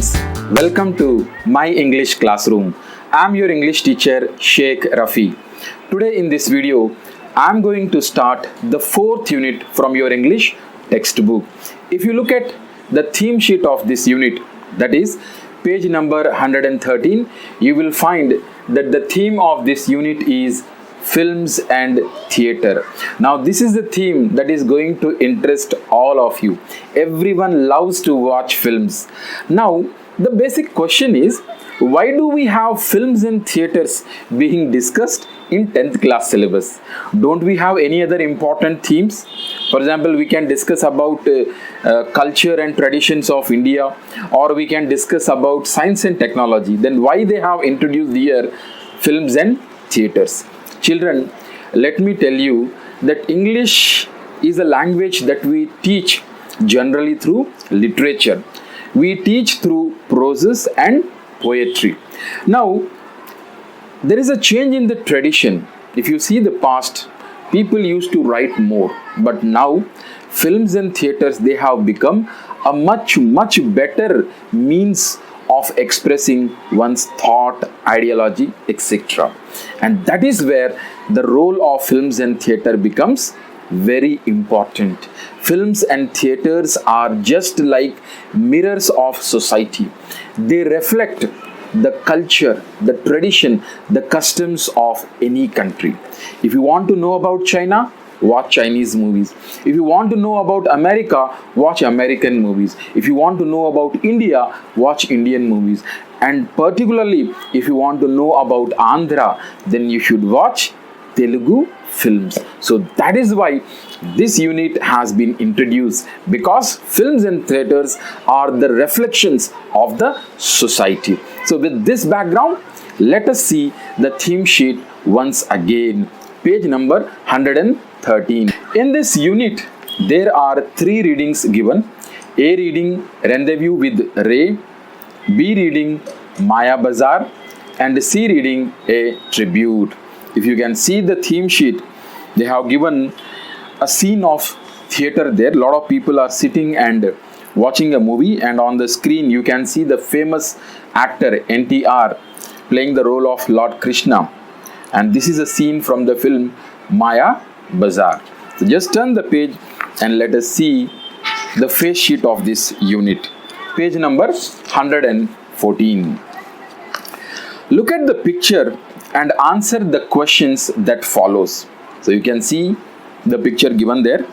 students, welcome to my English classroom. I am your English teacher Sheikh Rafi. Today in this video, I am going to start the fourth unit from your English textbook. If you look at the theme sheet of this unit, that is page number 113, you will find that the theme of this unit is films and theatre. Now this is the theme that is going to interest all of you. Everyone loves to watch films. Now the basic question is, why do we have films and theatres being discussed in 10th class syllabus? Don't we have any other important themes? For example, we can discuss about culture and traditions of India, or we can discuss about science and technology. Then why they have introduced here films and theatres? Children, let me tell you that English is a language that we teach generally through literature. We teach through prose and poetry. Now, there is a change in the tradition. If you see the past, people used to write more, but now films and theatres, they have become a much better means of expressing one's thought, ideology, etc. And that is where the role of films and theatre becomes very important. Films and theatres are just like mirrors of society. They reflect the culture, the tradition, the customs of any country. If you want to know about China, watch Chinese movies. If you want to know about America, watch American movies. If you want to know about India, watch Indian movies. And particularly, if you want to know about Andhra, then you should watch Telugu films. So that is why this unit has been introduced, because films and theatres are the reflections of the society. So with this background, let us see the theme sheet once again. Page number 113. In this unit, there are 3 readings given. A reading, Rendezvous with Ray. B reading, Maya Bazaar. And C reading, a tribute. If you can see the theme sheet, they have given a scene of theatre there. A lot of people are sitting and watching a movie, and on the screen you can see the famous actor NTR playing the role of Lord Krishna. And this is a scene from the film Maya Bazaar. So just turn the page and let us see the face sheet of this unit. Page number 114. Look at the picture and answer the questions that follows. So you can see the picture given there.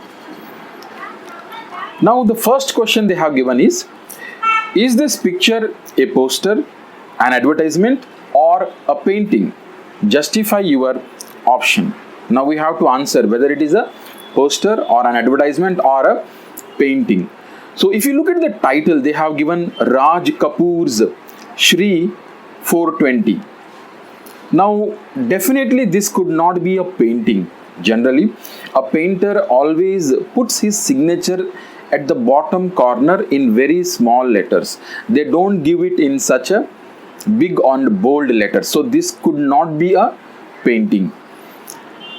Now the first question they have given is this picture a poster, an advertisement, or a painting? Justify your option. Now we have to answer whether it is a poster or an advertisement or a painting. So if you look at the title, they have given Raj Kapoor's Shri 420. Now definitely this could not be a painting. Generally, a painter always puts his signature at the bottom corner in very small letters. They don't give it in such a big and bold letters. So this could not be a painting.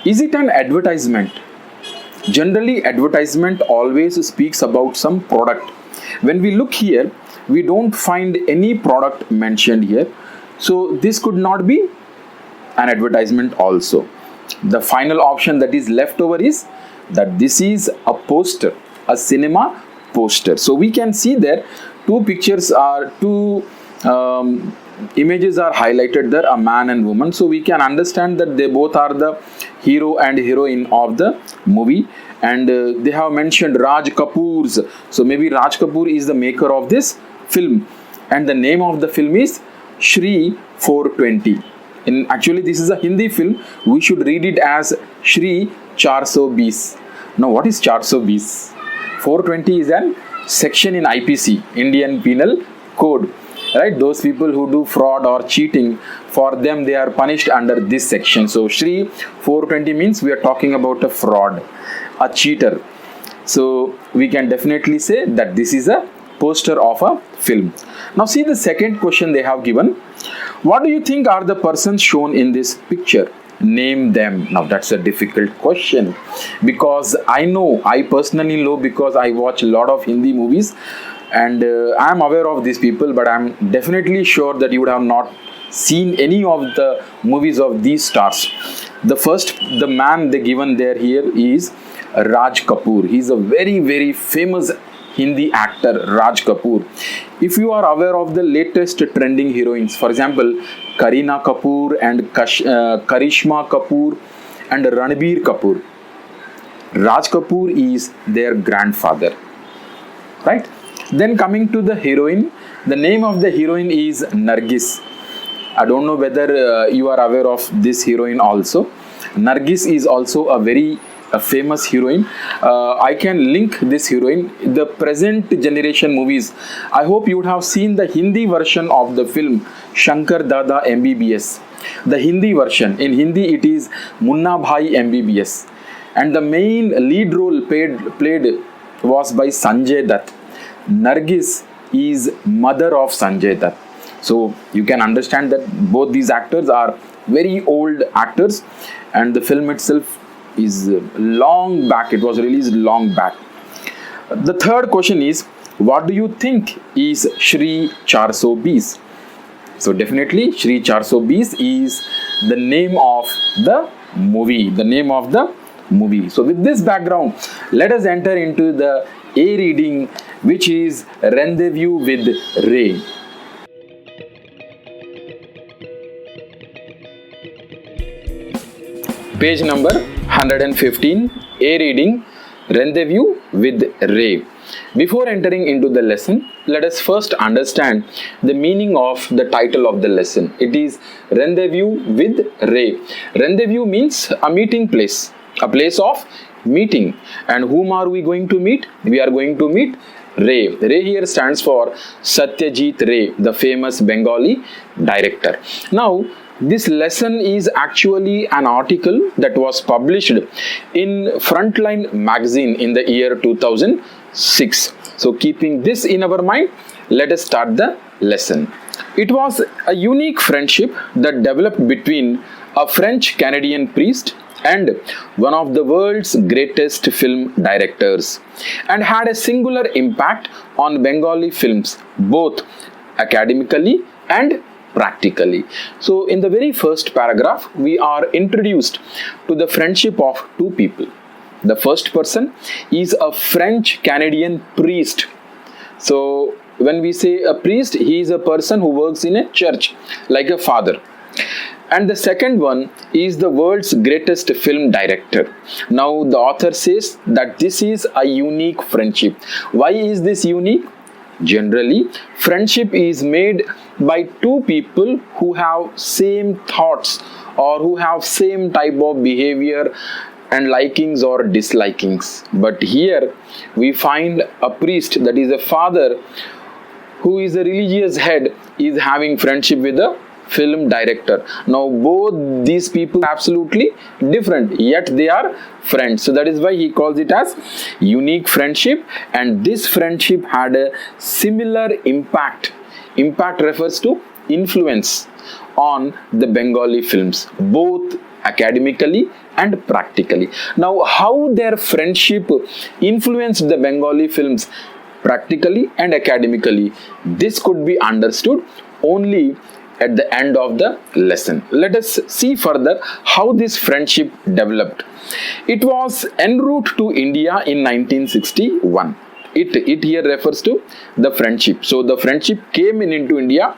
Is it an advertisement? Generally, advertisement always speaks about some product. When we look here, we don't find any product mentioned here. So this could not be an advertisement also. The final option that is left over is that this is a poster, a cinema poster. So we can see there two images are highlighted there, a man and woman. So we can understand that they both are the hero and heroine of the movie. And they have mentioned Raj Kapoor's. So maybe Raj Kapoor is the maker of this film. And the name of the film is Shri 420. Actually, this is a Hindi film. We should read it as Shri 420. Now, what is 420? 420 is an section in IPC, Indian Penal Code. Right? Those people who do fraud or cheating, for them they are punished under this section. So, Shri 420 means we are talking about a fraud, a cheater. So, we can definitely say that this is a poster of a film. Now, see the second question they have given. What do you think are the persons shown in this picture? Name them. Now that's a difficult question, because I personally know, because I watch a lot of Hindi movies, and I am aware of these people, but I am definitely sure that you would have not seen any of the movies of these stars. The man they given there here is Raj Kapoor. He is a very famous Hindi actor, Raj Kapoor. If you are aware of the latest trending heroines, for example, Kareena Kapoor and Karishma Kapoor and Ranbir Kapoor, Raj Kapoor is their grandfather, right? Then coming to the heroine, the name of the heroine is Nargis. I don't know whether you are aware of this heroine also. Nargis is also a famous heroine. I can link this heroine. The present generation movies, I hope you would have seen the Hindi version of the film Shankar Dada MBBS. The Hindi version, in Hindi it is Munna Bhai MBBS, and the main lead role played was by Sanjay Dutt. Nargis is mother of Sanjay Dutt. So you can understand that both these actors are very old actors, and the film itself is long back. It was released long back. The third question is, what do you think is Shri 420? So definitely Shri 420 is the name of the movie. So with this background, let us enter into the A reading, which is Rendezvous with Ray. Page number 115, A reading, Rendezvous with Ray. Before entering into the lesson, let us first understand the meaning of the title of the lesson. It is Rendezvous with Ray. Rendezvous means a meeting place, a place of meeting. And whom are we going to meet? We are going to meet Ray. Ray here stands for Satyajith Ray, the famous Bengali director. Now, this lesson is actually an article that was published in Frontline magazine in the year 2006. So keeping this in our mind, let us start the lesson. It was a unique friendship that developed between a French-Canadian priest and one of the world's greatest film directors, and had a singular impact on Bengali films, both academically and practically. So in the very first paragraph, we are introduced to the friendship of two people. The first person is a French-Canadian priest. So when we say a priest, he is a person who works in a church, like a father. And the second one is the world's greatest film director. Now the author says that this is a unique friendship. Why is this unique? Generally, friendship is made by two people who have same thoughts or who have same type of behavior and likings or dislikings. But here we find a priest, that is a father who is a religious head, is having friendship with a film director. Now both these people are absolutely different, yet they are friends. So that is why he calls it as unique friendship, and this friendship had a similar impact. Impact refers to influence on the Bengali films, both academically and practically. Now how their friendship influenced the Bengali films practically and academically, this could be understood only at the end of the lesson. Let us see further how this friendship developed. It was en route to India in 1961. It here refers to the friendship. So the friendship came into India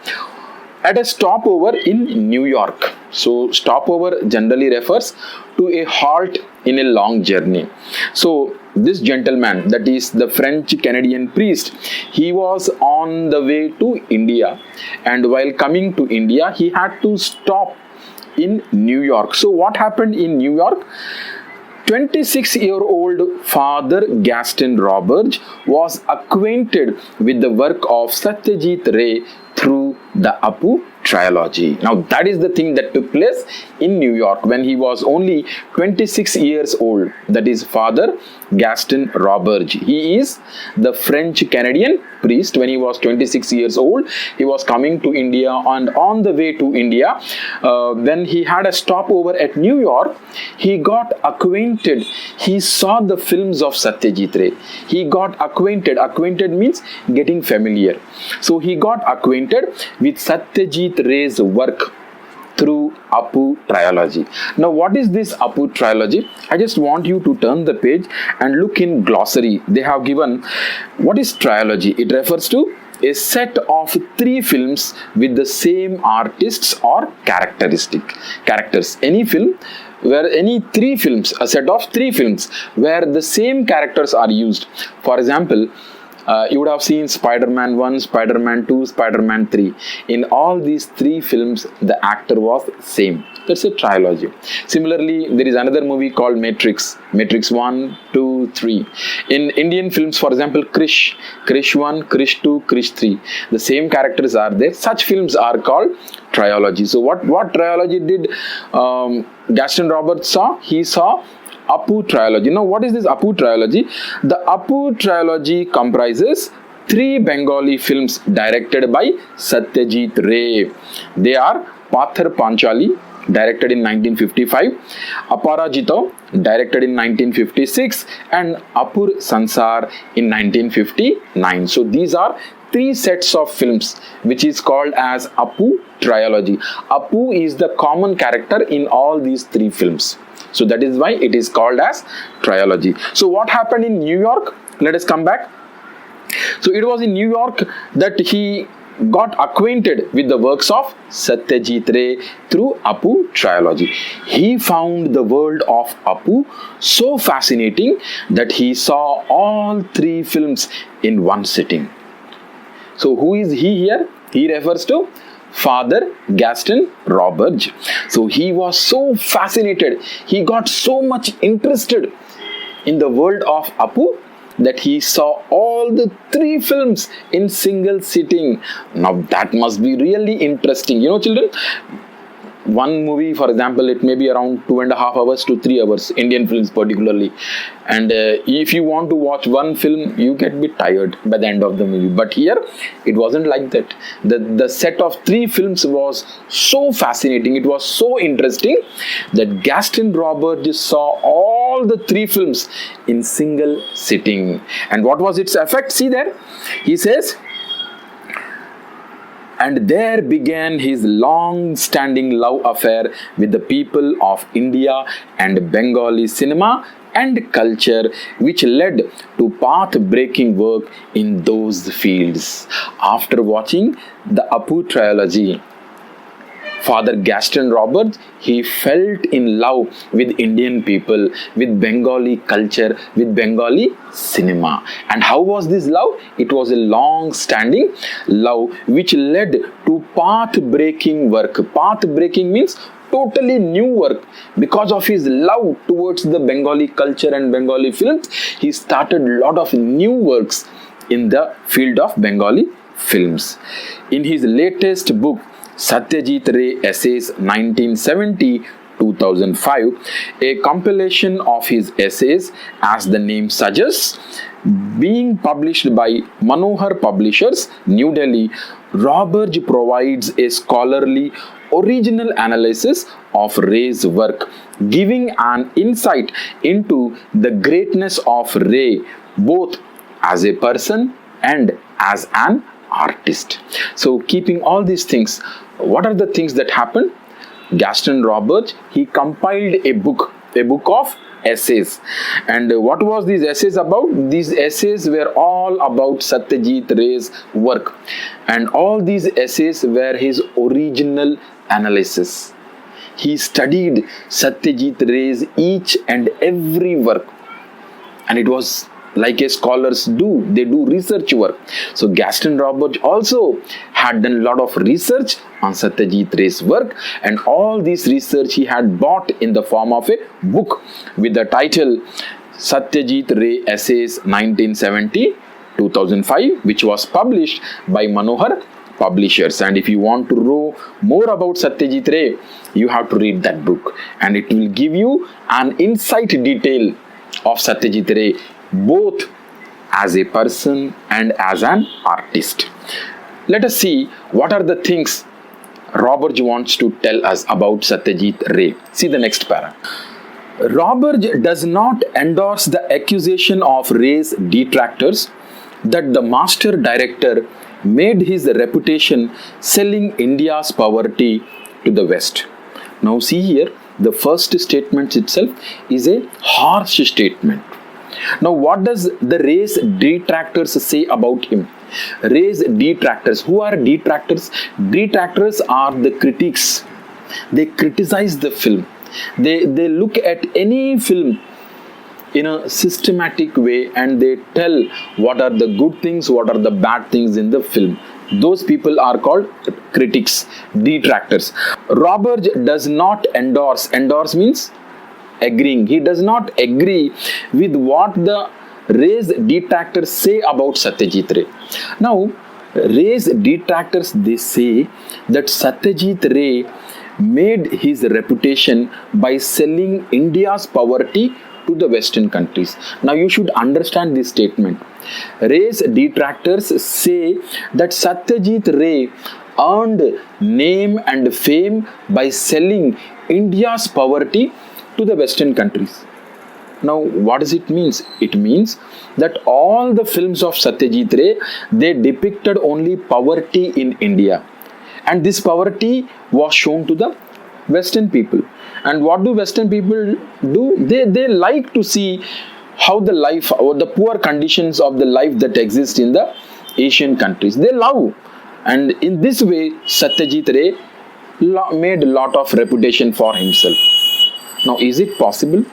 at a stopover in New York. So stopover generally refers to a halt in a long journey. So this gentleman, that is the French-Canadian priest, he was on the way to India, and while coming to India, he had to stop in New York. So what happened in New York? 26-year-old Father Gaston Roberge was acquainted with the work of Satyajith Ray through the Apu trilogy. Now that is the thing that took place in New York when he was only 26 years old. That is, Father Gaston Roberge. He is the French-Canadian priest. When he was 26 years old, he was coming to India, and on the way to India, when he had a stopover at New York, he got acquainted. He saw the films of Satyajith Ray. He got acquainted. Acquainted means getting familiar. So he got acquainted with Satyajith Ray's work through Apu trilogy. Now, what is this Apu trilogy? I just want you to turn the page and look in glossary. They have given what is trilogy. It refers to a set of 3 films with the same artists or characters. Any film where any 3 films, a set of 3 films where the same characters are used. For example, you would have seen Spider-Man 1, Spider-Man 2, Spider-Man 3. In all these 3 films, the actor was same. That's a trilogy. Similarly, there is another movie called Matrix. Matrix 1, 2, 3. In Indian films, for example, Krish 1, Krish 2, Krish 3. The same characters are there. Such films are called trilogy. So what trilogy did Gaston Roberge saw? He saw Apu trilogy. Now, what is this Apu trilogy? The Apu trilogy comprises 3 Bengali films directed by Satyajith Ray. They are Pathar Panchali, directed in 1955, Aparajito, directed in 1956, and Apur Sansar in 1959. So these are 3 sets of films which is called as Apu trilogy. Apu is the common character in all these 3 films. So that is why it is called as trilogy. So what happened in New York? Let us come back. So it was in New York that he got acquainted with the works of Satyajith Ray through Apu trilogy. He found the world of Apu so fascinating that he saw all 3 films in one sitting. So who is he here? He refers to Father Gaston Roberge. So he was so fascinated, he got so much interested in the world of Apu that he saw all the 3 films in single sitting. Now that must be really interesting. You know, children, one movie, for example, it may be around 2.5 hours to 3 hours, Indian films particularly. And if you want to watch one film, you get a bit tired by the end of the movie. But here, it wasn't like that. The set of 3 films was so fascinating, it was so interesting that Gaston Roberge saw all the 3 films in single sitting. And what was its effect? See there, he says, and there began his long-standing love affair with the people of India and Bengali cinema and culture, which led to path-breaking work in those fields. After watching the Apu trilogy, Father Gaston Roberge, he felt in love with Indian people, with Bengali culture, with Bengali cinema. And how was this love? It was a long-standing love which led to path-breaking work. Path-breaking means totally new work. Because of his love towards the Bengali culture and Bengali films, he started a lot of new works in the field of Bengali films. In his latest book, Satyajith Ray Essays 1970-2005, a compilation of his essays, as the name suggests, being published by Manohar Publishers, New Delhi, Roberge provides a scholarly original analysis of Ray's work, giving an insight into the greatness of Ray, both as a person and as an artist. So keeping all these things, what are the things that happened? Gaston Roberge, he compiled a book of essays. And what was these essays about? These essays were all about Satyajith Ray's work. And all these essays were his original analysis. He studied Satyajith Ray's each and every work. And it was like a scholars do, they do research work. So Gaston Roberge also had done a lot of research on Satyajith Ray's work, and all this research he had bought in the form of a book with the title Satyajith Ray Essays 1970-2005, which was published by Manohar Publishers. And if you want to know more about Satyajith Ray, you have to read that book, and it will give you an insight detail of Satyajith Ray, both as a person and as an artist. Let us see what are the things Roberge wants to tell us about Satyajith Ray. See the next para. Roberge does not endorse the accusation of Ray's detractors that the master director made his reputation selling India's poverty to the West. Now see here, the first statement itself is a harsh statement. Now what does the Ray's detractors say about him? Ray's detractors. Who are detractors? Detractors are the critics. They criticize the film. They look at any film in a systematic way and they tell what are the good things, what are the bad things in the film. Those people are called critics, detractors. Roberge does not endorse. Endorse means agreeing. He does not agree with what the Ray's detractors say about Satyajith Ray. Now, Ray's detractors, they say that Satyajith Ray made his reputation by selling India's poverty to the Western countries. Now you should understand this statement. Ray's detractors say that Satyajith Ray earned name and fame by selling India's poverty to the Western countries. Now what does it mean? It means that all the films of Satyajith Ray, they depicted only poverty in India. And this poverty was shown to the Western people. And what do Western people do? They like to see how the life or the poor conditions of the life that exist in the Asian countries. They love. And in this way, Satyajith Ray made a lot of reputation for himself. Now, is it possible?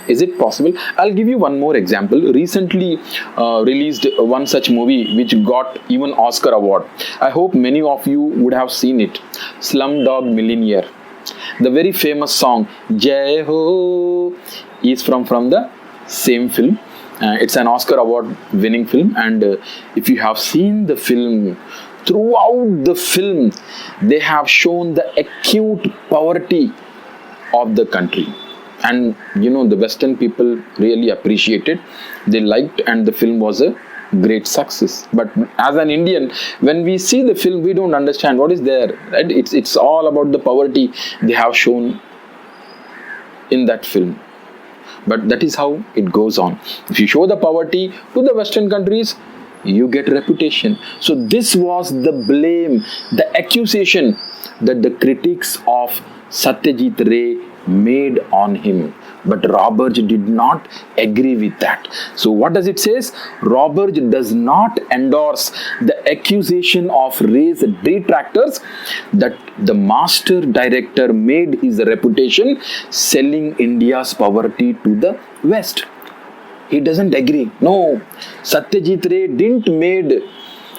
Is it possible? I'll give you one more example. Recently released one such movie which got even Oscar award. I hope many of you would have seen it. Slumdog Millionaire. The very famous song Jai Ho is from the same film. It's an Oscar award winning film, and if you have seen the film, throughout the film they have shown the acute poverty of the country. And you know, the Western people really appreciated, they liked, and the film was a great success. But as an Indian, when we see the film, we don't understand what is there, right? It's all about the poverty they have shown in that film. But that is how it goes on. If you show the poverty to the Western countries, you get reputation. So this was the blame, the accusation that the critics of Satyajith Ray made on him. But Roberge did not agree with that. So what does it says? Roberge does not endorse the accusation of Ray's detractors that the master director made his reputation selling India's poverty to the West. He doesn't agree. No, Satyajith Ray didn't made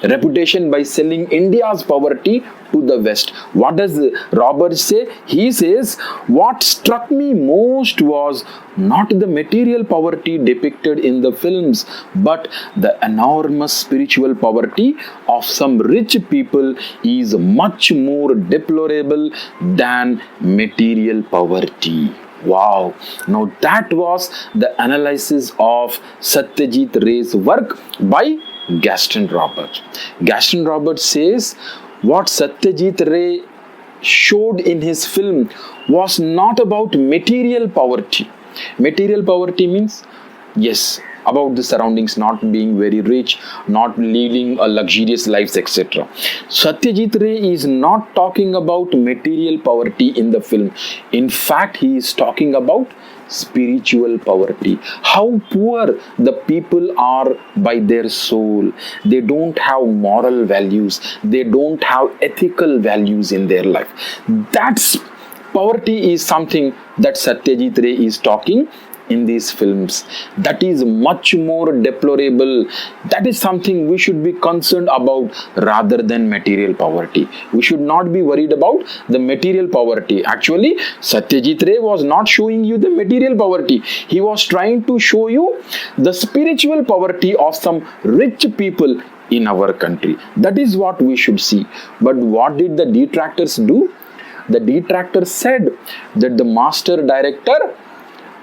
reputation by selling India's poverty to the West. What does Roberge say? He says, what struck me most was not the material poverty depicted in the films, but the enormous spiritual poverty of some rich people is much more deplorable than material poverty. Wow. Now that was the analysis of Satyajith Ray's work by Gaston Roberge. Gaston Roberge says what Satyajith Ray showed in his film was not about material poverty. Material poverty means, yes, about the surroundings, not being very rich, not leading a luxurious lives, etc. Satyajith Ray is not talking about material poverty in the film. In fact, he is talking about spiritual poverty. How poor the people are by their soul. They don't have moral values. They don't have ethical values in their life. That's poverty is something that Satyajith Ray is talking in these films. That is much more deplorable. That is something we should be concerned about rather than material poverty. We should not be worried about the material poverty. Actually, Satyajith Ray was not showing you the material poverty. He was trying to show you the spiritual poverty of some rich people in our country. That is what we should see. But what did the detractors do? The detractors said that the master director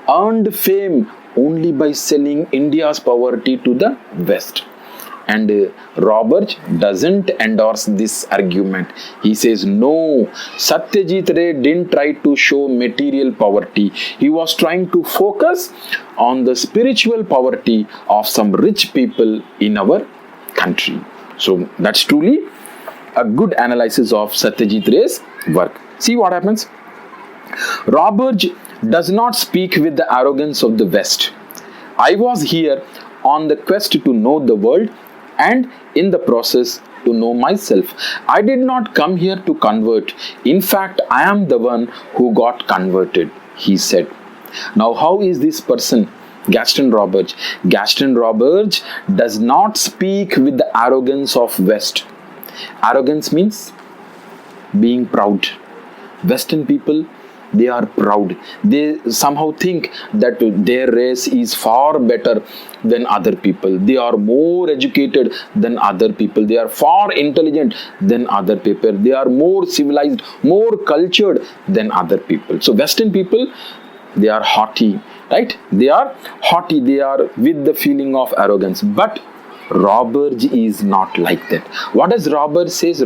earned fame only by selling India's poverty to the West. And Roberge doesn't endorse this argument. He says, no, Satyajith Ray didn't try to show material poverty. He was trying to focus on the spiritual poverty of some rich people in our country. So that's truly a good analysis of Satyajith Ray's work. See what happens? Roberge does not speak with the arrogance of the West. I was here on the quest to know the world and in the process to know myself. I did not come here to convert. In fact, I am the one who got converted, he said. Now, how is this person? Gaston Roberge. Gaston Roberge does not speak with the arrogance of West. Arrogance means being proud. Western people, they are proud. They somehow think that their race is far better than other people. They are more educated than other people. They are far intelligent than other people. They are more civilized, more cultured than other people. So Western people, they are haughty, right? They are haughty. They are with the feeling of arrogance. But Roberge is not like that. What does Roberge says?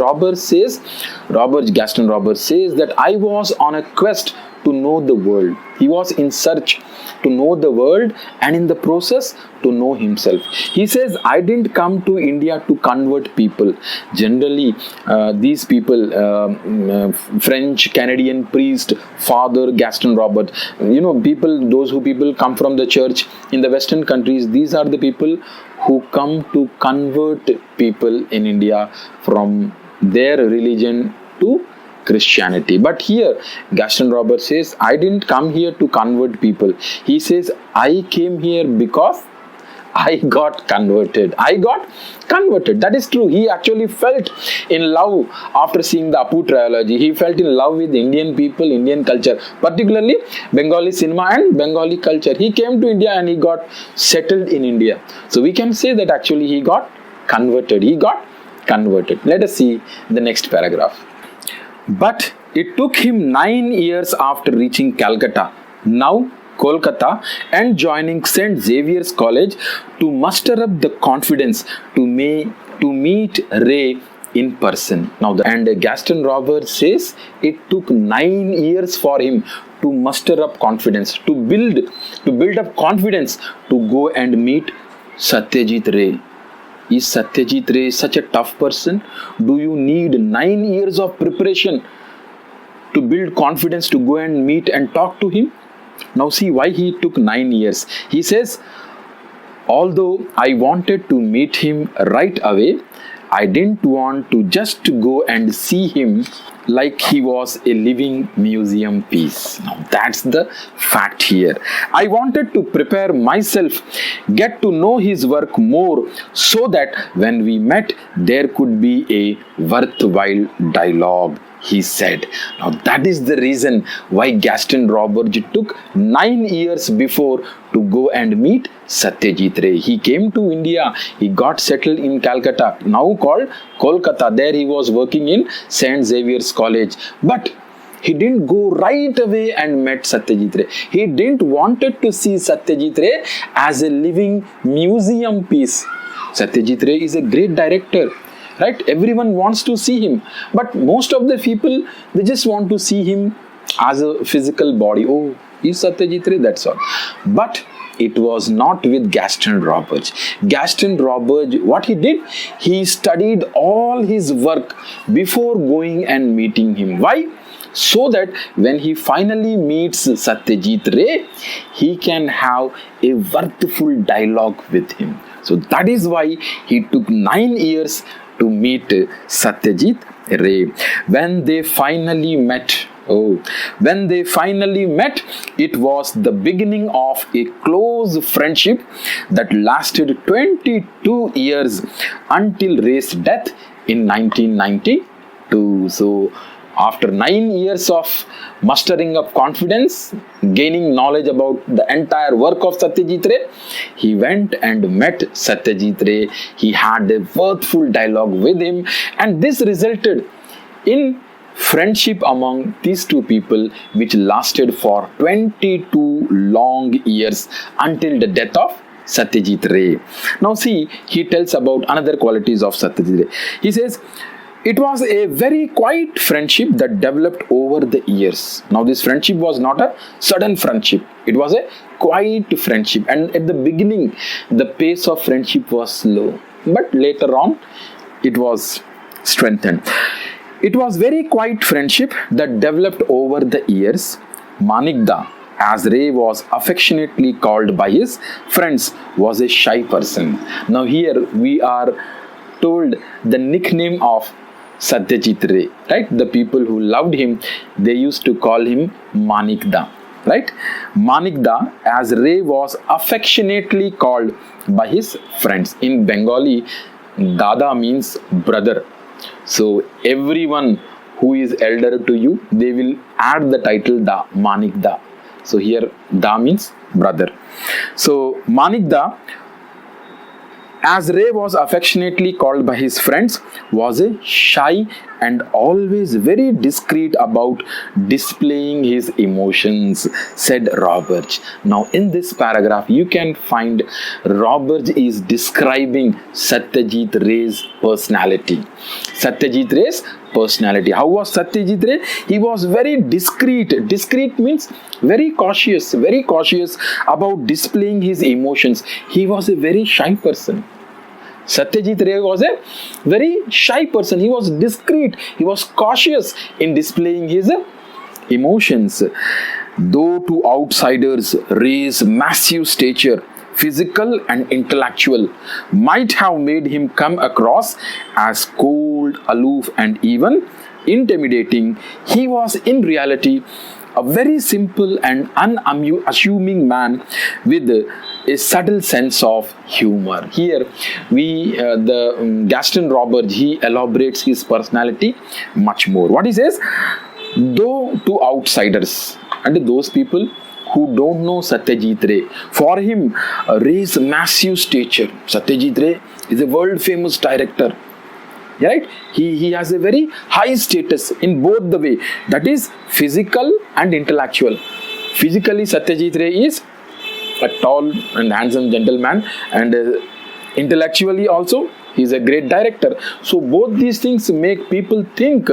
Gaston Roberge says that I was on a quest to know the world. He was in search to know the world and in the process to know himself. He says, I didn't come to India to convert people. Generally, these people, French, Canadian priest, Father Gaston Roberge, those people come from the church in the Western countries. These are the people who come to convert people in India from their religion to Christianity. But here, Gaston Roberge says, I didn't come here to convert people. He says, I came here because I got converted. That is true. He actually felt in love after seeing the Apu trilogy. He felt in love with Indian people, Indian culture, particularly Bengali cinema and Bengali culture. He came to India and he got settled in India. So we can say that actually he got converted. Let us see the next paragraph. But it took him 9 years after reaching Calcutta, now Kolkata, and joining St. Xavier's College to muster up the confidence to meet Ray in person. Now, Gaston Roberge says it took 9 years for him to muster up confidence, to build up confidence to go and meet Satyajith Ray. Is Satyajith Ray such a tough person? Do you need 9 years of preparation to build confidence to go and meet and talk to him? Now see why he took 9 years. He says, although I wanted to meet him right away, I didn't want to just go and see him like he was a living museum piece. Now that's the fact here. I wanted to prepare myself, get to know his work more, so that when we met, there could be a worthwhile dialogue, he said. Now that is the reason why Gaston Roberge took 9 years before to go and meet Satyajith Ray. He came to India, he got settled in Calcutta, now called Kolkata. There he was working in St. Xavier's College. But he didn't go right away and met Satyajith Ray. He didn't wanted to see Satyajith Ray as a living museum piece. Satyajith Ray is a great director. Right? Everyone wants to see him. But most of the people, they just want to see him as a physical body. Oh, he's Satyajith Ray, that's all. But it was not with Gaston Roberge. Gaston Roberge, what he did? He studied all his work before going and meeting him. Why? So that when he finally meets Satyajith Ray, he can have a worthful dialogue with him. So that is why he took 9 years to meet Satyajith Ray. When they finally met, it was the beginning of a close friendship that lasted 22 years until Ray's death in 1992. So after 9 years of mustering up confidence, gaining knowledge about the entire work of Satyajith Ray, he went and met Satyajith Ray. He had a worthful dialogue with him, and this resulted in friendship among these two people which lasted for 22 long years until the death of Satyajith Ray. Now see, he tells about another qualities of Satyajith Ray. He says, it was a very quiet friendship that developed over the years. Now this friendship was not a sudden friendship. It was a quiet friendship, and at the beginning the pace of friendship was slow, but later on it was strengthened. It was very quiet friendship that developed over the years. Manikda, as Ray was affectionately called by his friends, was a shy person. Now here we are told the nickname of Satyajith Ray, right? The people who loved him, they used to call him Manikda, right? Manikda, as Ray was affectionately called by his friends. In Bengali, Dada means brother. So everyone who is elder to you, they will add the title Da, Manikda. So here Da means brother. So Manikda, as Ray was affectionately called by his friends, was a shy and always very discreet about displaying his emotions, said Roberge. Now in this paragraph, you can find Roberge is describing Satyajith Ray's personality. Satyajith Ray's personality. How was Satyajith Ray? He was very discreet. Discreet means very cautious about displaying his emotions. He was a very shy person. Satyajith Ray was a very shy person. He was discreet. He was cautious in displaying his emotions. Though to outsiders, Ray's massive stature, physical and intellectual, might have made him come across as cold, aloof and even intimidating, he was in reality a very simple and unassuming man with a subtle sense of humor. Here, Gaston Roberge, he elaborates his personality much more. What he says, though to outsiders and those people who don't know Satyajith Ray, for him, Ray's massive stature. Satyajith Ray is a world famous director. Right? He has a very high status in both the way, that is physical and intellectual. Physically, Satyajith Ray is a tall and handsome gentleman, and intellectually also he is a great director. So both these things make people think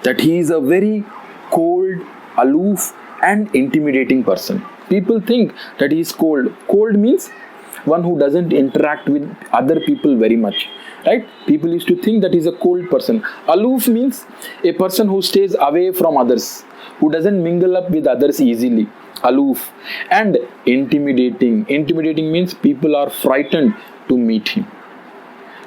that he is a very cold, aloof and intimidating person. People think that he is cold. Cold means one who doesn't interact with other people very much. Right? People used to think that he's a cold person. Aloof means a person who stays away from others, who doesn't mingle up with others easily. Aloof. And intimidating. Intimidating means people are frightened to meet him.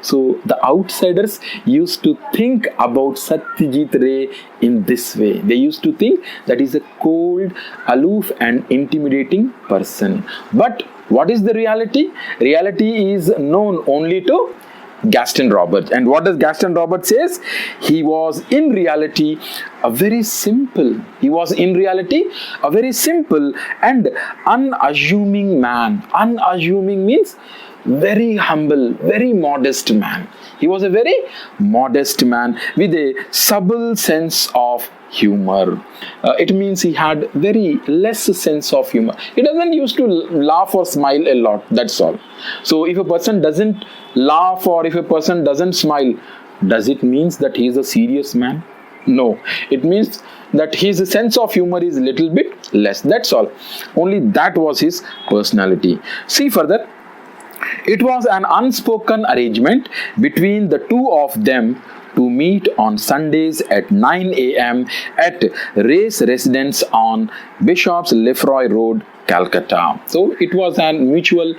So the outsiders used to think about Satyajith Ray in this way. They used to think that he's a cold, aloof and intimidating person. But what is the reality? Reality is known only to Gaston Roberge. And what does Gaston Roberge says? He was in reality a very simple and unassuming man. Unassuming means very humble, very modest man. He was a very modest man with a subtle sense of humor. It means he had very less sense of humor. He doesn't used to laugh or smile a lot. That's all. So if a person doesn't laugh or if a person doesn't smile, does it means that he is a serious man? No. It means that his sense of humor is little bit less. That's all. Only that was his personality. See further. It was an unspoken arrangement between the two of them to meet on Sundays at 9 a.m. at Ray's residence on Bishop's Lefroy Road, Calcutta. So it was a mutual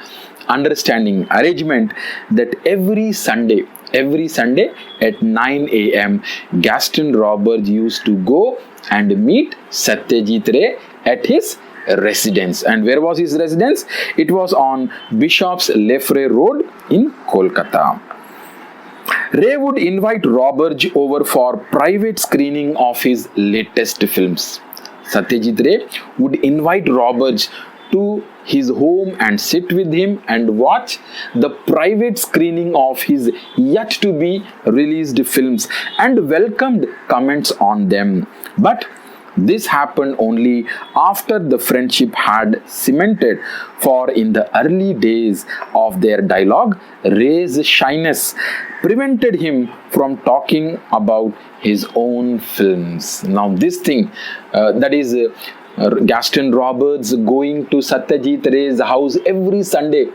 understanding arrangement that every Sunday at 9 a.m. Gaston Roberge used to go and meet Satyajith Ray at his residence. And where was his residence? It was on Bishop's Lefroy Road in Kolkata. Ray would invite Roberge over for private screening of his latest films. Satyajith Ray would invite Roberge to his home and sit with him and watch the private screening of his yet to be released films and welcomed comments on them. But this happened only after the friendship had cemented, for in the early days of their dialogue, Ray's shyness prevented him from talking about his own films. Now this thing, that is Gaston Roberge going to Satyajith Ray's house every Sunday,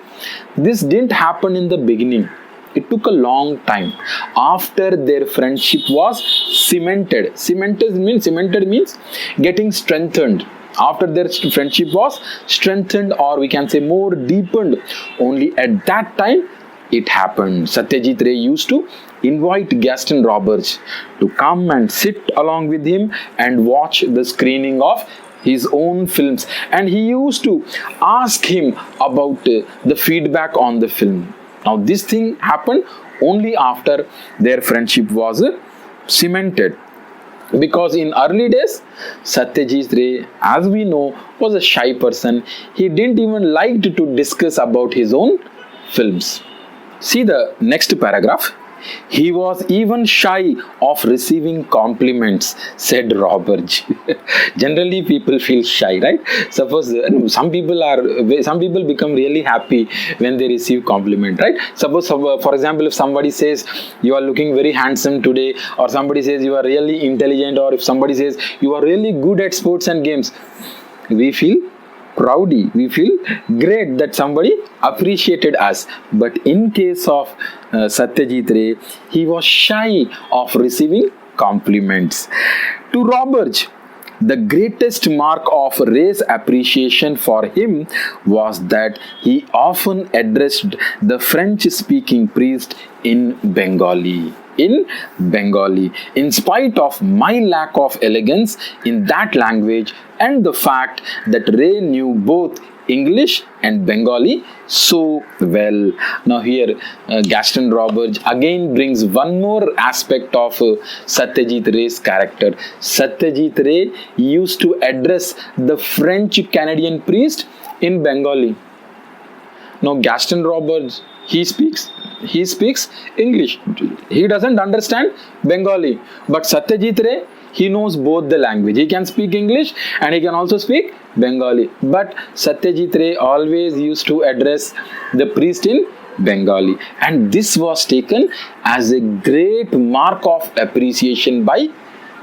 this didn't happen in the beginning. It took a long time after their friendship was cemented. Cemented means getting strengthened. After their friendship was strengthened, or we can say more deepened, only at that time it happened. Satyajith Ray used to invite Gaston Roberge to come and sit along with him and watch the screening of his own films, and he used to ask him about the feedback on the film. Now this thing happened only after their friendship was cemented, because in early days Satyajith Ray, as we know, was a shy person. He didn't even like to discuss about his own films. See the next paragraph. He was even shy of receiving compliments, said Roberge. Generally, people feel shy, right? Suppose some people become really happy when they receive compliment, right? Suppose, for example, if somebody says you are looking very handsome today, or somebody says you are really intelligent, or if somebody says you are really good at sports and games, we feel proudy, we feel great that somebody appreciated us. But in case of Satyajith Ray, he was shy of receiving compliments. To Roberge, the greatest mark of Ray's appreciation for him was that he often addressed the French-speaking priest in Bengali. In spite of my lack of elegance in that language and the fact that Ray knew both English and Bengali so well. Now here Gaston Roberge again brings one more aspect of Satyajith Ray's character. Satyajith Ray used to address the French-Canadian priest in Bengali. Now Gaston Roberge, he speaks English. He doesn't understand Bengali. But Satyajith Ray, he knows both the language. He can speak English and he can also speak Bengali. But Satyajith Ray always used to address the priest in Bengali. And this was taken as a great mark of appreciation by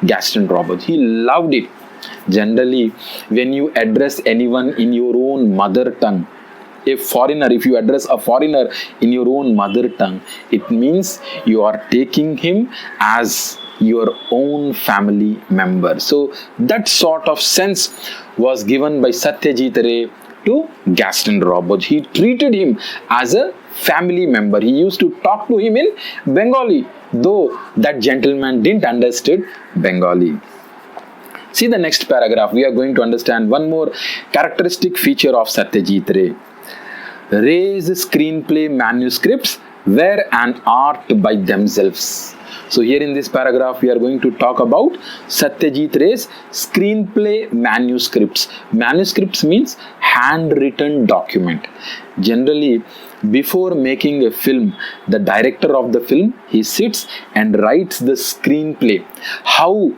Gaston Roberge. He loved it. Generally, when you address anyone in your own mother tongue, if you address a foreigner in your own mother tongue, it means you are taking him as your own family member. So that sort of sense was given by Satyajith Ray to Gaston Roberge. He treated him as a family member. He used to talk to him in Bengali, though that gentleman didn't understand Bengali. See the next paragraph. We are going to understand one more characteristic feature of Satyajith Ray. Ray's screenplay manuscripts were an art by themselves. So here in this paragraph, we are going to talk about Satyajith Ray's screenplay manuscripts. Manuscripts means handwritten document. Generally, before making a film, the director of the film, he sits and writes the screenplay. How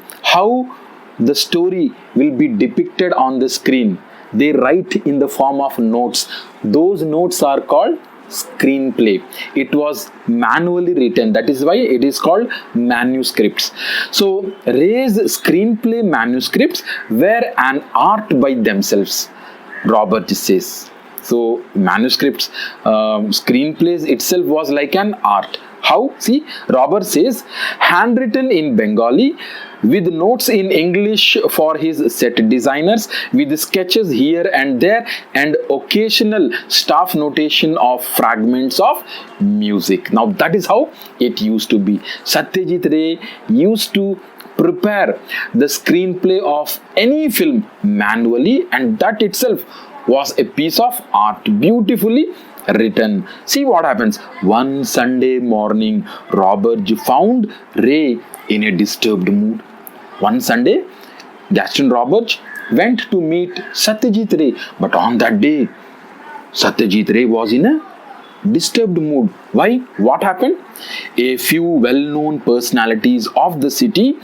the story will be depicted on the screen. They write in the form of notes. Those notes are called screenplay. It was manually written. That is why it is called manuscripts. So Ray's screenplay manuscripts were an art by themselves, Roberge says. So manuscripts, screenplays itself was like an art. How? See, Roberge says, handwritten in Bengali, with notes in English for his set designers, with sketches here and there, and occasional staff notation of fragments of music. Now that is how it used to be. Satyajith Ray used to prepare the screenplay of any film manually, and that itself was a piece of art, beautifully written. See what happens. One Sunday morning, Roberge found Ray in a disturbed mood. One Sunday, Gaston Roberge went to meet Satyajith Ray. But on that day, Satyajith Ray was in a disturbed mood. Why? What happened? A few well-known personalities of the city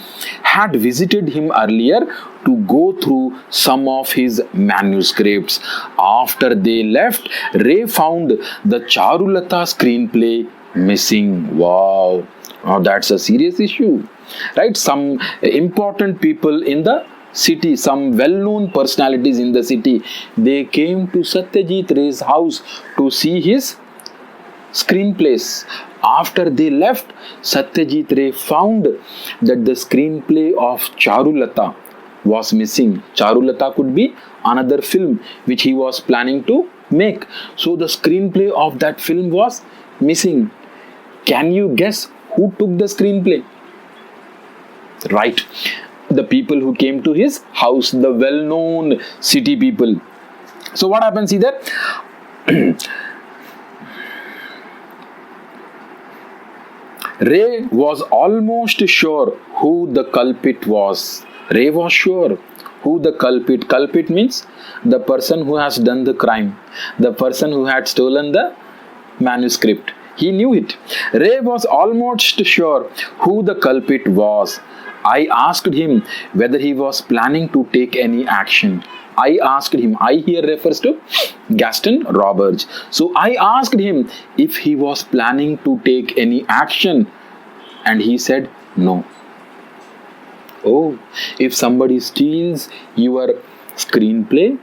had visited him earlier to go through some of his manuscripts. After they left, Ray found the Charulata screenplay missing. Wow. Now that's a serious issue, right? Some important people in the city, some well-known personalities in the city, they came to Satyajith Ray's house to see his screenplays. After they left, Satyajith Ray found that the screenplay of Charulata was missing. Charulata could be another film which he was planning to make. So the screenplay of that film was missing. Can you guess who took the screenplay? Right. The people who came to his house, the well-known city people. So what happens here? Ray was almost sure who the culprit was. Ray was sure who the culprit. Culprit means the person who has done the crime, the person who had stolen the manuscript. He knew it. Ray was almost sure who the culprit was. I asked him whether he was planning to take any action. I asked him, I here refers to Gaston Roberge. So I asked him if he was planning to take any action, and he said no. Oh, if somebody steals your screenplay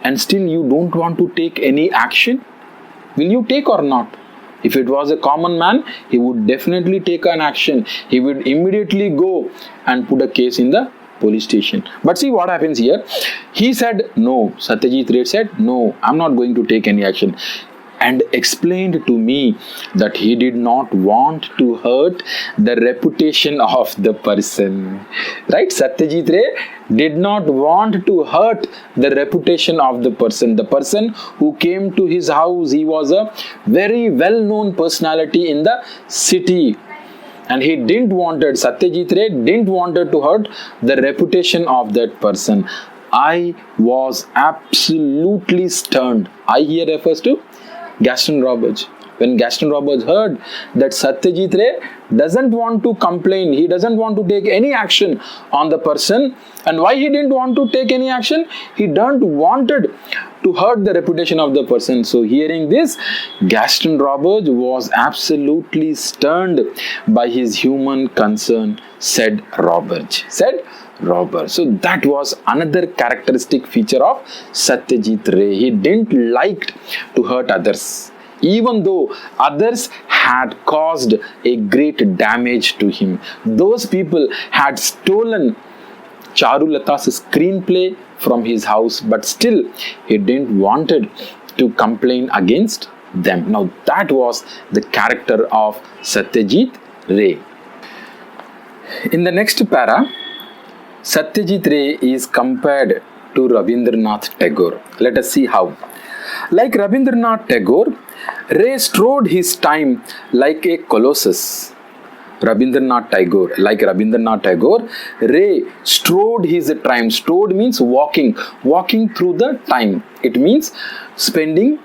and still you don't want to take any action, will you take or not? If it was a common man, he would definitely take an action. He would immediately go and put a case in the police station. But see what happens here. He said no. Satyajith Ray said no, I'm not going to take any action, and explained to me that he did not want to hurt the reputation of the person. Right? Satyajith Ray did not want to hurt the reputation of the person. The person who came to his house, he was a very well-known personality in the city. And he didn't wanted, Satyajith Ray didn't wanted to hurt the reputation of that person. I was absolutely stunned. I here refers to Gaston Roberge. When Gaston Roberge heard that Satyajith Ray doesn't want to complain, he doesn't want to take any action on the person. And why he didn't want to take any action? He didn't wanted to hurt the reputation of the person. So hearing this, Gaston Roberge was absolutely stunned by his human concern, said Roberge. So that was another characteristic feature of Satyajith Ray. He didn't like to hurt others, even though others had caused a great damage to him. Those people had stolen Charulata's screenplay from his house, but still he didn't wanted to complain against them. Now that was the character of Satyajith Ray. In the next para, Satyajith Ray is compared to Rabindranath Tagore. Let us see how. Like Rabindranath Tagore, Ray strode his time like a colossus. Rabindranath Tagore, Ray strode his time. Strode means walking through the time. It means spending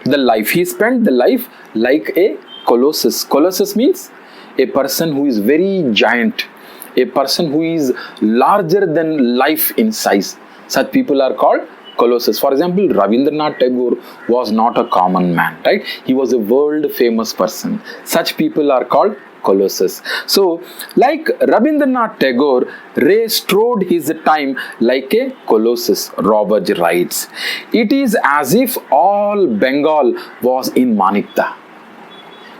the life. He spent the life like a colossus. Colossus means a person who is very giant, a person who is larger than life in size. Such people are called colossus. For example, Rabindranath Tagore was not a common man, right? He was a world famous person. Such people are called colossus. So, like Rabindranath Tagore, Ray strode his time like a colossus, Roberge writes. It is as if all Bengal was in Manikda.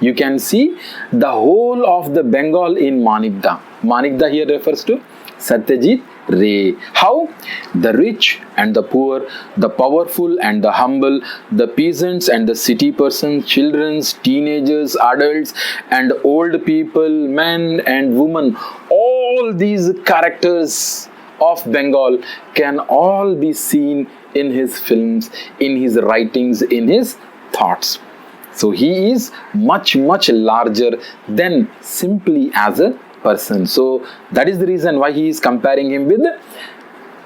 You can see the whole of the Bengal in Manikda. Manikda here refers to Satyajith Ray. How? The rich and the poor, the powerful and the humble, the peasants and the city persons, children, teenagers, adults and old people, men and women, all these characters of Bengal can all be seen in his films, in his writings, in his thoughts. So he is much larger than simply as a person. So that is the reason why he is comparing him with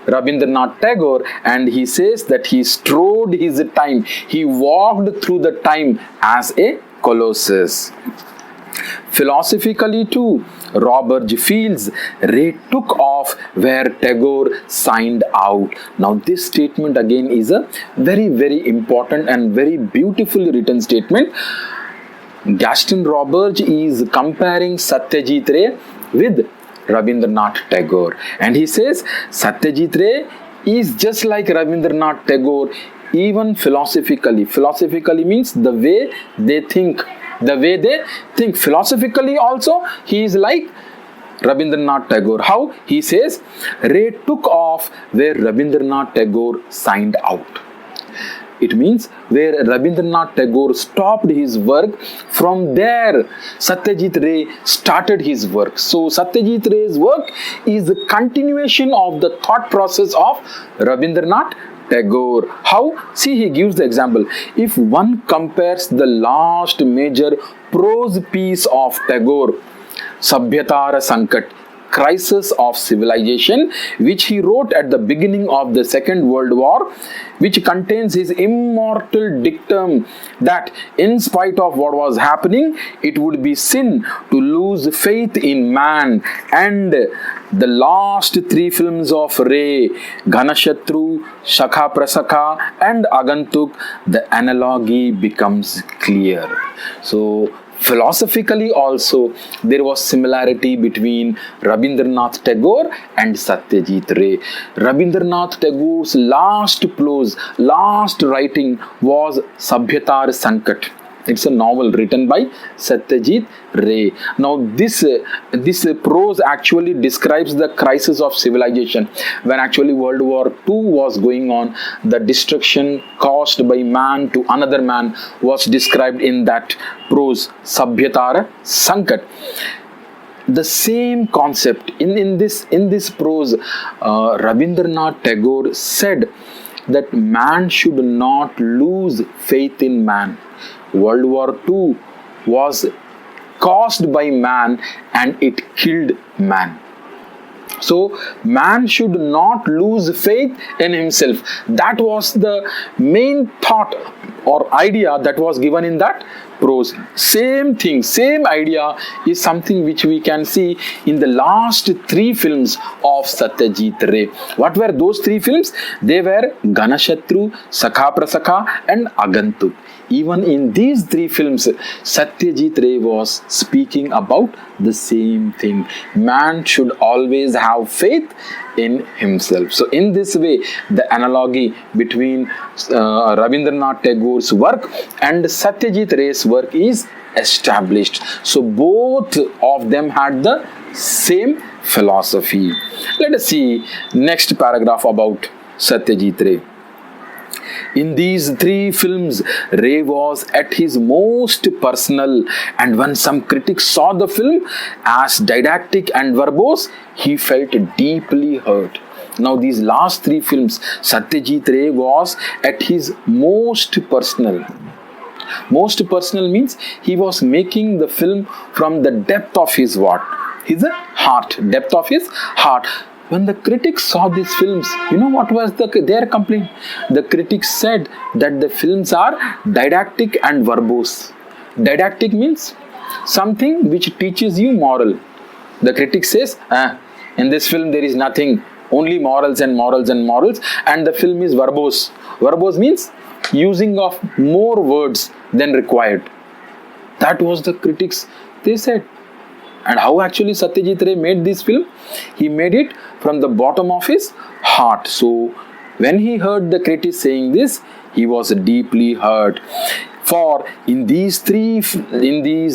Rabindranath Tagore, and he says that he strode his time. He walked through the time as a colossus. Philosophically too, Roberge feels Ray took off where Tagore signed out. Now this statement again is a very, very important and very beautifully written statement. Gaston Roberge is comparing Satyajith Ray with Rabindranath Tagore, and he says Satyajith Ray is just like Rabindranath Tagore even philosophically. Philosophically means the way they think. The way they think. Philosophically also he is like Rabindranath Tagore. How? He says Ray took off where Rabindranath Tagore signed out. It means where Rabindranath Tagore stopped his work, from there Satyajith Ray started his work. So Satyajith Ray's work is a continuation of the thought process of Rabindranath Tagore. How? See, he gives the example. If one compares the last major prose piece of Tagore, Sabhyatara Sankat, Crisis of Civilization, which he wrote at the beginning of the Second World War, which contains his immortal dictum that in spite of what was happening, it would be sin to lose faith in man. And the last three films of Ray, Ghanashatru, Shakha Prasakha and Agantuk, the analogy becomes clear. So philosophically also there was similarity between Rabindranath Tagore and Satyajith Ray. Rabindranath Tagore's last prose, last writing was Sabhyatar Sankat. It's a novel written by Satyajith Ray. Now this prose actually describes the crisis of civilization. When actually World War II was going on, the destruction caused by man to another man was described in that prose, Sabhyatara Sankat. The same concept in this prose, Rabindranath Tagore said that man should not lose faith in man. World War II was caused by man and it killed man. So man should not lose faith in himself. That was the main thought or idea that was given in that prose. Same thing, same idea is something which we can see in the last three films of Satyajith Ray. What were those three films? They were Ghanashatru, Shakha Prasakha and Agantuk. Even in these three films, Satyajith Ray was speaking about the same thing. Man should always have faith in himself. So in this way, the analogy between Rabindranath Tagore's work and Satyajith Ray's work is established. So both of them had the same philosophy. Let us see next paragraph about Satyajith Ray. In these three films, Ray was at his most personal, and when some critics saw the film as didactic and verbose, he felt deeply hurt. Now these last three films, Satyajith Ray was at his most personal. Most personal means he was making the film from the depth of his what? His heart, depth of his heart. When the critics saw these films, you know what was their complaint? The critics said that the films are didactic and verbose. Didactic means something which teaches you moral. The critic says, in this film there is nothing, only morals and morals and morals, and the film is verbose. Verbose means using of more words than required. That was the critics, they said. And how actually Satyajith Ray made this film? He made it from the bottom of his heart. So when he heard the critics saying this, he was deeply hurt. For in these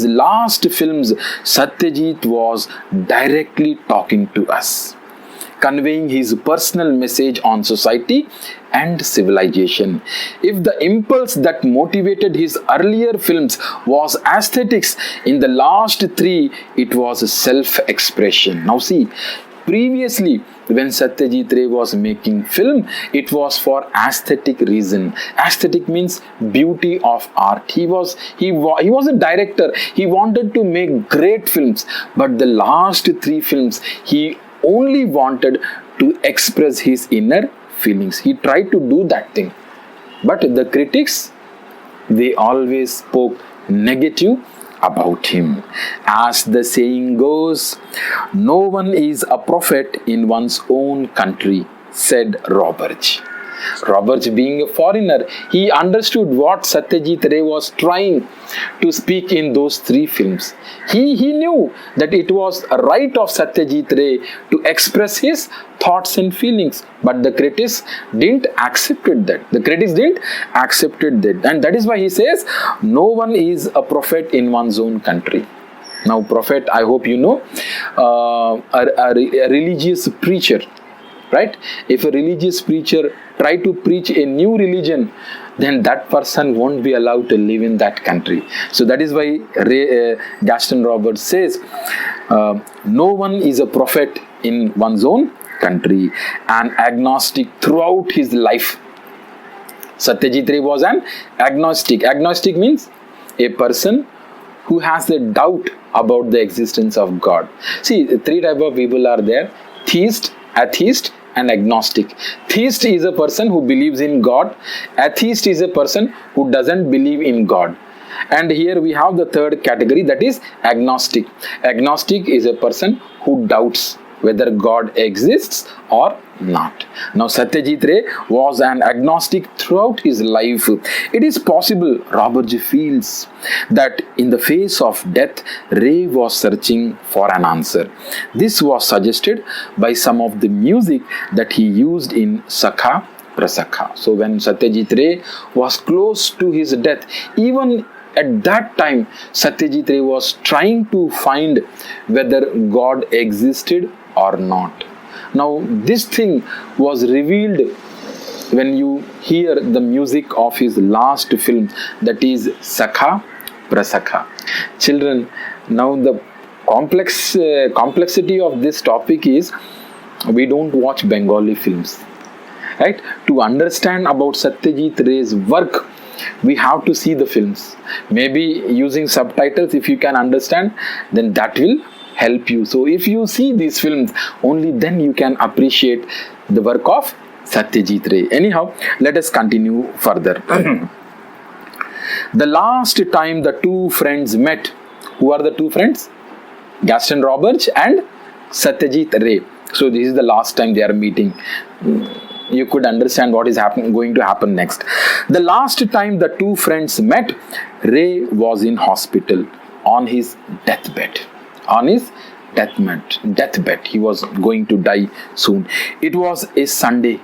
last films, Satyajith was directly talking to us, conveying his personal message on society and civilization. If the impulse that motivated his earlier films was aesthetics, in the last three it was self-expression. Now see, previously when Satyajith Ray was making film, it was for aesthetic reason. Aesthetic means beauty of art. He was a director. He wanted to make great films, but the last three films he only wanted to express his inner feelings. He tried to do that thing. But the critics, they always spoke negative about him. As the saying goes, no one is a prophet in one's own country, said Roberge. Roberge, being a foreigner, he understood what Satyajith Ray was trying to speak in those three films. He knew that it was a right of Satyajith Ray to express his thoughts and feelings, but the critics didn't accept that. And that is why he says, no one is a prophet in one's own country. Now, prophet, I hope you know, a religious preacher. Right? If a religious preacher try to preach a new religion, then that person won't be allowed to live in that country. So that is why Gaston Roberge says, no one is a prophet in one's own country. An agnostic throughout his life. Satyajith Ray was an agnostic. Agnostic means a person who has a doubt about the existence of God. See, three types of people are there: theist, atheist, and agnostic. Theist is a person who believes in God. Atheist is a person who doesn't believe in God. And here we have the third category, that is agnostic. Agnostic is a person who doubts whether God exists or not. Now, Satyajith Ray was an agnostic throughout his life. It is possible, Roberge feels, that in the face of death, Ray was searching for an answer. This was suggested by some of the music that he used in Sakha Prasakha. So when Satyajith Ray was close to his death, even at that time, Satyajith Ray was trying to find whether God existed or not. Now, this thing was revealed when you hear the music of his last film, that is Sakha Prasakha. Children, now the complexity of this topic is we don't watch Bengali films. Right? To understand about Satyajith Ray's work, we have to see the films. Maybe using subtitles, if you can understand, then that will help you. So if you see these films, only then you can appreciate the work of Satyajith Ray. Anyhow, let us continue further. The last time the two friends met, who are the two friends? Gaston Roberge and Satyajith Ray. So this is the last time they are meeting. You could understand what is going to happen next. The last time the two friends met, Ray was in hospital on his deathbed. He was going to die soon. It was a Sunday,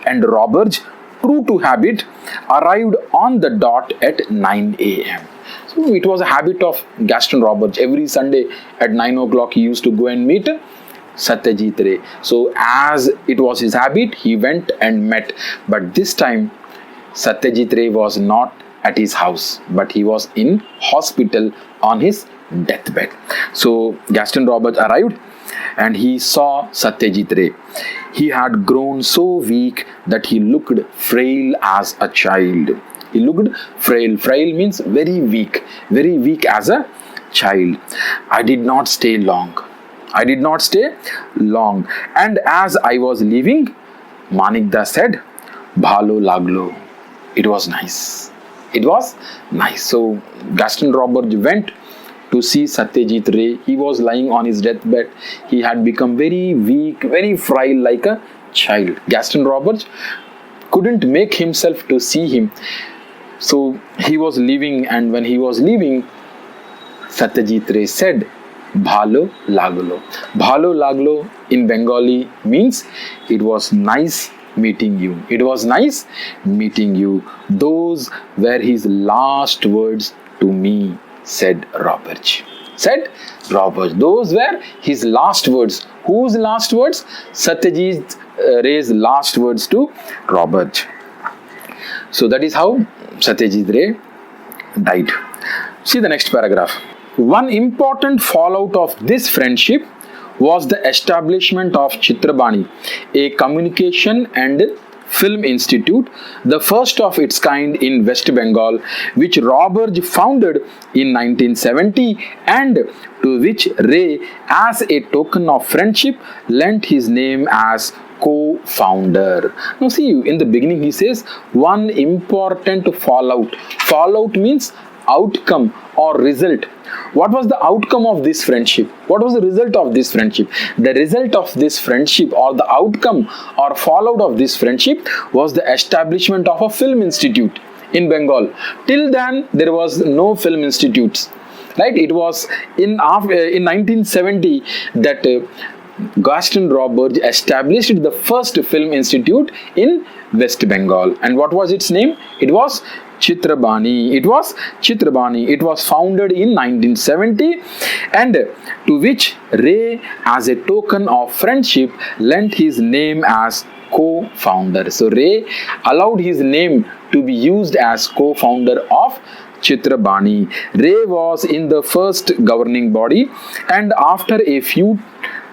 and Roberge, true to habit, arrived on the dot at 9 a.m. So it was a habit of Gaston Roberge. Every Sunday at 9 o'clock he used to go and meet Satyajith Ray. So as it was his habit, he went and met. But this time, Satyajith Ray was not at his house, but he was in hospital on his deathbed. So Gaston Roberge arrived and he saw Satyajith Ray. He had grown so weak that he looked frail as a child. He looked frail. Frail means very weak as a child. I did not stay long. And as I was leaving, Manikda said, "Bhalo laglo." It was nice. So Gaston Roberge went to see Satyajith Ray. He was lying on his deathbed. He had become very weak, very frail like a child. Gaston Roberge couldn't make himself to see him. So he was leaving, and when he was leaving, Satyajith Ray said, "Bhalo laglo." Bhalo laglo in Bengali means it was nice meeting you. Those were his last words to me, said Roberge. Those were his last words. Whose last words? Satyajith Ray's last words to Roberge. So that is how Satyajith Ray died. See the next paragraph. One important fallout of this friendship was the establishment of Chitrabani, a communication and film institute, the first of its kind in West Bengal, which Roberge founded in 1970 and to which Ray, as a token of friendship, lent his name as co-founder. Now see, in the beginning he says one important fallout. Fallout means outcome or result. What was the outcome of this friendship? What was the result of this friendship? The result of this friendship, or the outcome or fallout of this friendship, was the establishment of a film institute in Bengal. Till then there was no film institutes, right? It was in 1970 that Gaston Roberge established the first film institute in West Bengal. And what was its name? It was Chitrabani. It was Chitrabani. It was founded in 1970, and to which Ray, as a token of friendship, lent his name as co-founder. So Ray allowed his name to be used as co-founder of Chitrabani. Ray was in the first governing body, and after a few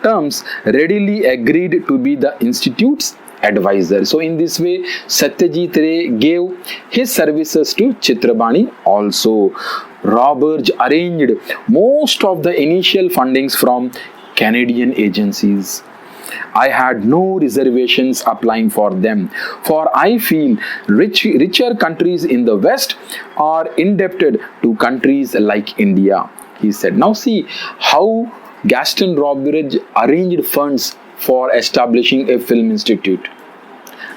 terms readily agreed to be the institute's advisor. So in this way, Satyajith Ray gave his services to Chitrabani also. Roberge arranged most of the initial fundings from Canadian agencies. I had no reservations applying for them, for I feel richer countries in the West are indebted to countries like India, he said. Now see how Gaston Roberge arranged funds for establishing a film institute.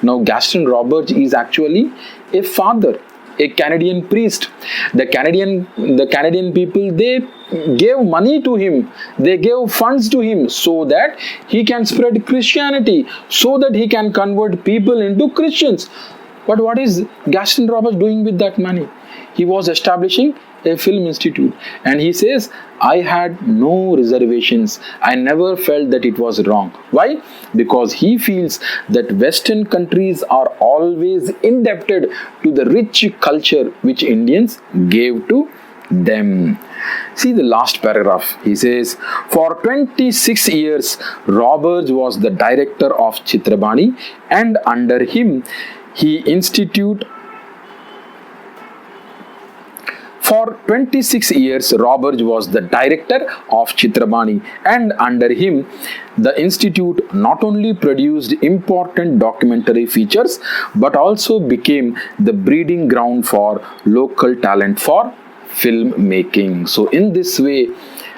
Now Gaston Roberge is actually a father, a Canadian priest. The Canadian people, they gave money to him, they gave funds to him so that he can spread Christianity, so that he can convert people into Christians. But what is Gaston Roberge doing with that money? He was establishing a film institute, and he says, I had no reservations. I never felt that it was wrong. Why? Because he feels that Western countries are always indebted to the rich culture which Indians gave to them. See the last paragraph. He says, for 26 years, Roberge was the director of Chitrabani, and under him, For 26 years, Roberge was the director of Chitrabani, and under him, the institute not only produced important documentary features, but also became the breeding ground for local talent for filmmaking. So in this way,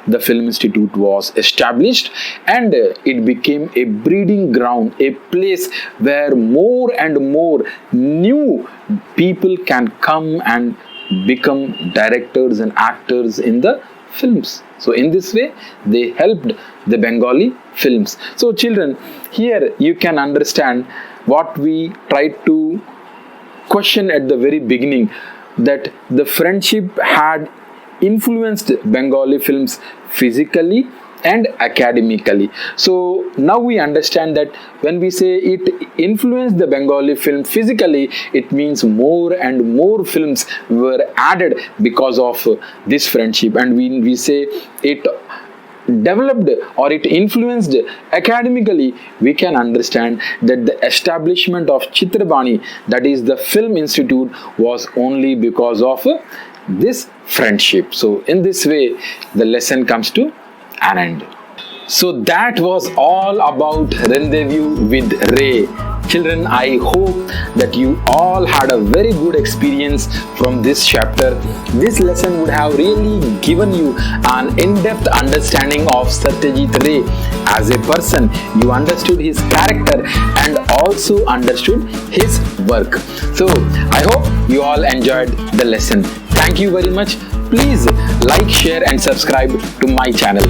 the Film Institute was established, and it became a breeding ground, a place where more and more new people can come and become directors and actors in the films. So in this way, they helped the Bengali films. So children, here you can understand what we tried to question at the very beginning, that the friendship had influenced Bengali films physically and academically. So now we understand that when we say it influenced the Bengali film physically, it means more and more films were added because of this friendship. And we say it developed or it influenced academically, we can understand that the establishment of Chitrabani, that is the Film Institute, was only because of this friendship. So in this way, the lesson comes to an end. So that was all about Rendezvous with Ray. Children, I hope that you all had a very good experience from this chapter. This lesson would have really given you an in-depth understanding of Satyajith Ray as a person. You understood his character and also understood his work. So I hope you all enjoyed the lesson. Thank you very much. Please like, share and subscribe to my channel.